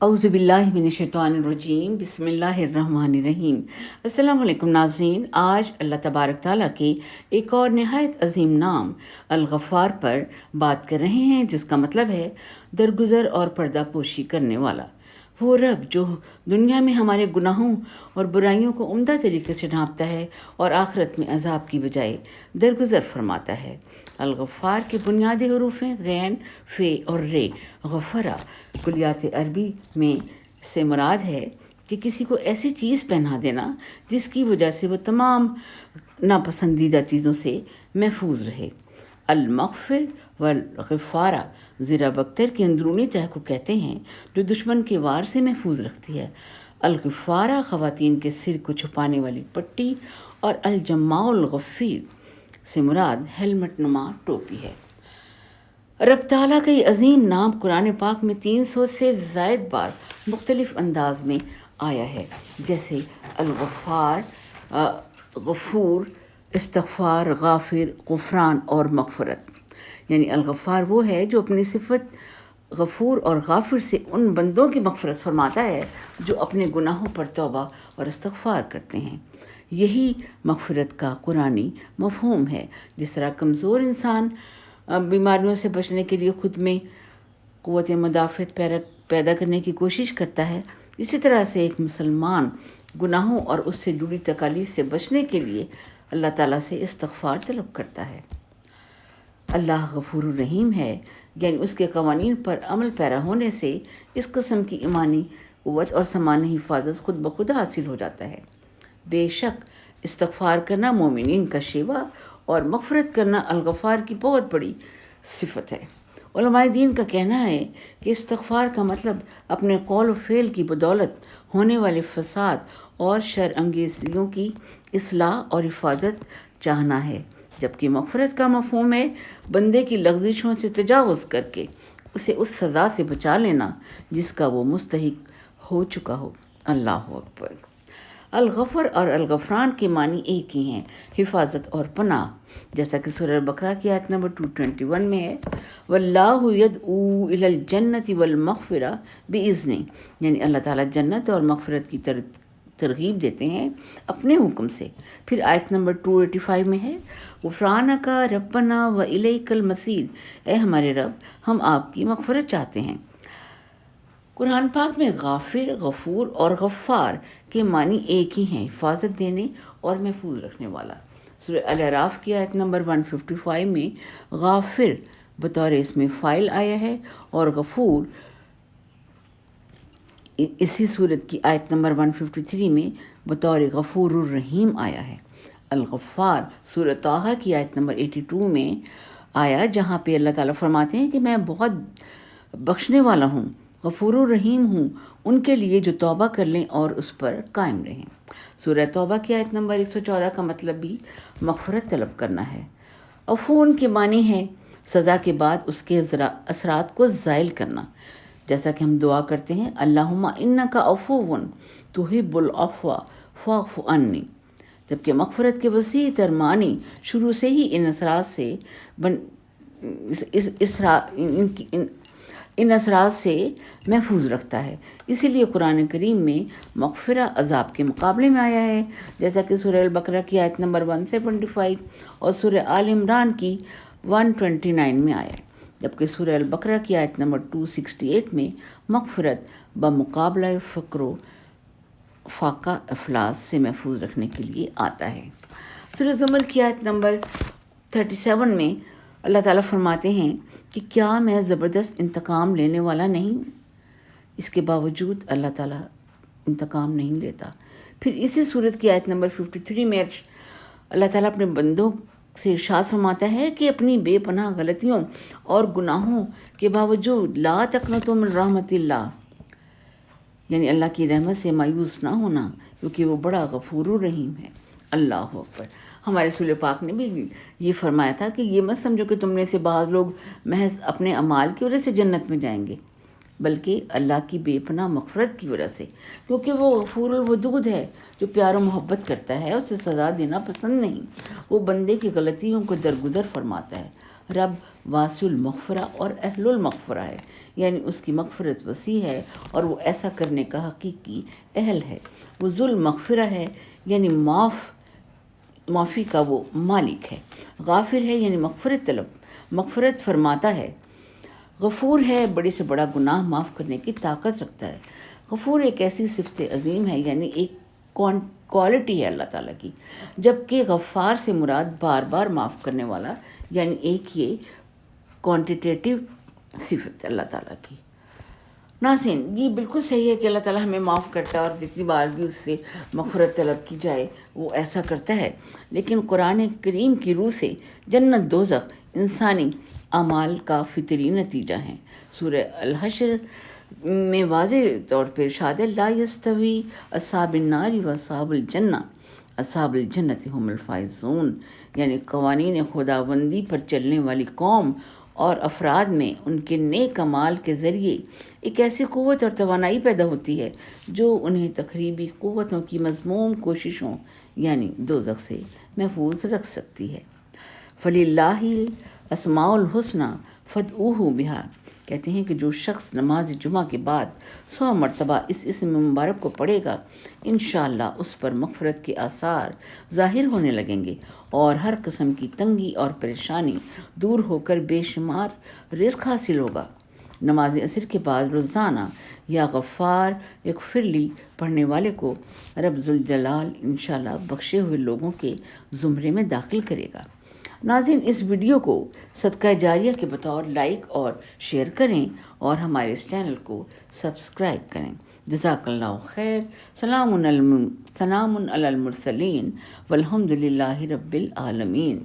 اعوذ باللہ من الشیطان الرجیم، بسم اللہ الرحمن الرحیم۔ السلام علیکم ناظرین، آج اللہ تبارک تعالیٰ کے ایک اور نہایت عظیم نام الغفار پر بات کر رہے ہیں، جس کا مطلب ہے درگزر اور پردہ پوشی کرنے والا۔ وہ رب جو دنیا میں ہمارے گناہوں اور برائیوں کو عمدہ طریقے سے ڈھانپتا ہے اور آخرت میں عذاب کی بجائے درگزر فرماتا ہے۔ الغفار کے بنیادی حروف ہیں غین، فے اور رے۔ غفرہ کلیات عربی میں سے مراد ہے کہ کسی کو ایسی چیز پہنا دینا جس کی وجہ سے وہ تمام ناپسندیدہ چیزوں سے محفوظ رہے۔ المغفر والغفارہ زیرہ بختر کی اندرونی تہہ کو کہتے ہیں جو دشمن کے وار سے محفوظ رکھتی ہے۔ الغفارہ خواتین کے سر کو چھپانے والی پٹی اور الجماع الغفیر سے مراد ہیلمٹ نما ٹوپی ہے۔ رب تعالیٰ کا یہ عظیم نام قرآن پاک میں 300 سے زائد بار مختلف انداز میں آیا ہے، جیسے الغفار، غفور، استغفار، غافر، غفران اور مغفرت۔ یعنی الغفار وہ ہے جو اپنی صفت غفور اور غافر سے ان بندوں کی مغفرت فرماتا ہے جو اپنے گناہوں پر توبہ اور استغفار کرتے ہیں۔ یہی مغفرت کا قرآنی مفہوم ہے۔ جس طرح کمزور انسان بیماریوں سے بچنے کے لیے خود میں قوت مدافعت پیدا کرنے کی کوشش کرتا ہے، اسی طرح سے ایک مسلمان گناہوں اور اس سے جڑی تکالیف سے بچنے کے لیے اللہ تعالیٰ سے استغفار طلب کرتا ہے۔ اللہ غفور الرحیم ہے، یعنی اس کے قوانین پر عمل پیرا ہونے سے اس قسم کی ایمانی قوت اور سمانی حفاظت خود بخود حاصل ہو جاتا ہے۔ بے شک استغفار کرنا مومنین کا شیوا اور مغفرت کرنا الغفار کی بہت بڑی صفت ہے۔ علماء دین کا کہنا ہے کہ استغفار کا مطلب اپنے قول و فعل کی بدولت ہونے والے فساد اور شر انگیزیوں کی اصلاح اور حفاظت چاہنا ہے، جبکہ مغفرت کا مفہوم ہے بندے کی لغزشوں سے تجاوز کر کے اسے اس سزا سے بچا لینا جس کا وہ مستحق ہو چکا ہو۔ اللہ اکبر۔ الغفر اور الغفران کے معنی ایک ہی ہیں، حفاظت اور پناہ، جیسا کہ سورہ البقرہ کی آیت نمبر 221 میں ہے، واللہ یدعو الی الجنۃ والمغفرہ بإذنہ، یعنی اللہ تعالیٰ جنت اور مغفرت کی ترغیب دیتے ہیں اپنے حکم سے۔ پھر آیت نمبر 285 میں ہے، غفرانک ربنا والیک المصیر، اے ہمارے رب ہم آپ کی مغفرت چاہتے ہیں۔ قرآن پاک میں غافر، غفور اور غفار کے معنی ایک ہی ہیں، حفاظت دینے اور محفوظ رکھنے والا۔ سورہ الاعراف کی آیت نمبر 155 میں غافر بطور اسم فاعل آیا ہے اور غفور اسی صورت کی آیت نمبر 153 میں بطور غفور الرحیم آیا ہے۔ الغفار سورہ طٰہٰ کی آیت نمبر 82 میں آیا، جہاں پہ اللہ تعالیٰ فرماتے ہیں کہ میں بہت بخشنے والا ہوں، غفور الرحیم ہوں ان کے لیے جو توبہ کر لیں اور اس پر قائم رہیں۔ سورہ توبہ کی آیت نمبر 114 کا مطلب بھی مغفرت طلب کرنا ہے۔ عفون کے معنی ہے سزا کے بعد اس کے اثرات کو زائل کرنا، جیسا کہ ہم دعا کرتے ہیں اللہم انک عفو تحب العفو فاعف عنی، جبکہ مغفرت کے وسیع تر معنی شروع سے ہی ان اثرات سے محفوظ رکھتا ہے۔ اسی لیے قرآن کریم میں مغفرہ عذاب کے مقابلے میں آیا ہے، جیسا کہ سورہ البقرہ کی آیت نمبر 175 اور سورہ آل عمران کی 129 میں آیا ہے، جبکہ سورہ البقرہ کی آیت نمبر 268 میں مغفرت بمقابلہ فقر و فاقہ افلاس سے محفوظ رکھنے کے لیے آتا ہے۔ سورہ زمر کی آیت نمبر 37 میں اللہ تعالیٰ فرماتے ہیں کہ کیا میں زبردست انتقام لینے والا نہیں ہوں؟ اس کے باوجود اللہ تعالیٰ انتقام نہیں لیتا۔ پھر اسی صورت کی آیت نمبر 53 میں اللہ تعالیٰ اپنے بندوں سے ارشاد فرماتا ہے کہ اپنی بے پناہ غلطیوں اور گناہوں کے باوجود لا تقنطوا من رحمت اللہ، یعنی اللہ کی رحمت سے مایوس نہ ہونا، کیونکہ وہ بڑا غفور الرحیم ہے۔ اللہ اکبر۔ ہمارے رسول پاک نے بھی یہ فرمایا تھا کہ یہ مت سمجھو کہ تم میں سے بعض لوگ محض اپنے اعمال کی وجہ سے جنت میں جائیں گے، بلکہ اللہ کی بے پناہ مغفرت کی وجہ سے، کیونکہ وہ غفور الودود ہے جو پیار و محبت کرتا ہے، اسے سزا دینا پسند نہیں، وہ بندے کی غلطیوں کو درگزر فرماتا ہے۔ رب واسع المغفرہ اور اہل المغفرہ ہے، یعنی اس کی مغفرت وسیع ہے اور وہ ایسا کرنے کا حقیقی اہل ہے۔ وہ ذو المغفرہ ہے، یعنی معافی کا وہ مالک ہے۔ غافر ہے یعنی مغفرت فرماتا ہے۔ غفور ہے، بڑے سے بڑا گناہ معاف کرنے کی طاقت رکھتا ہے۔ غفور ایک ایسی صفت عظیم ہے، یعنی ایک کوالٹی ہے اللہ تعالیٰ کی، جبکہ غفار سے مراد بار بار معاف کرنے والا، یعنی ایک یہ کوانٹیٹیو صفت اللہ تعالیٰ کی۔ ناظرین، یہ بالکل صحیح ہے کہ اللہ تعالیٰ ہمیں معاف کرتا ہے اور جتنی بار بھی اس سے مغفرت طلب کی جائے وہ ایسا کرتا ہے، لیکن قرآن کریم کی روح سے جنت دوزخ انسانی اعمال کا فطری نتیجہ ہیں۔ سورہ الحشر میں واضح طور پر ارشاد ہے، لا یستوی اصحاب النار و اصحاب الجنہ اصحاب الجنت هم الفائزون، یعنی قوانین خداوندی پر چلنے والی قوم اور افراد میں ان کے نیک اعمال کے ذریعے ایک ایسی قوت اور توانائی پیدا ہوتی ہے جو انہیں تخریبی قوتوں کی مذموم کوششوں یعنی دوزخ سے محفوظ رکھ سکتی ہے۔ فَلِلَّهِ الْأَسْمَاءُ الْحُسْنَى فَادْعُوهُ بِهَا، کہتے ہیں کہ جو شخص نماز جمعہ کے بعد 100 مرتبہ اس اسم مبارک کو پڑھے گا، انشاءاللہ اس پر مغفرت کے آثار ظاہر ہونے لگیں گے اور ہر قسم کی تنگی اور پریشانی دور ہو کر بے شمار رزق حاصل ہوگا۔ نماز عصر کے بعد روزانہ یا غفار اغفر لی پڑھنے والے کو رب ذوالجلال انشاءاللہ بخشے ہوئے لوگوں کے زمرے میں داخل کرے گا۔ ناظرین، اس ویڈیو کو صدقہ جاریہ کے بطور لائک اور شیئر کریں اور ہمارے اس چینل کو سبسکرائب کریں۔ جزاک اللہ خیر۔ سلام علی المرسلین والحمد للہ رب العالمین۔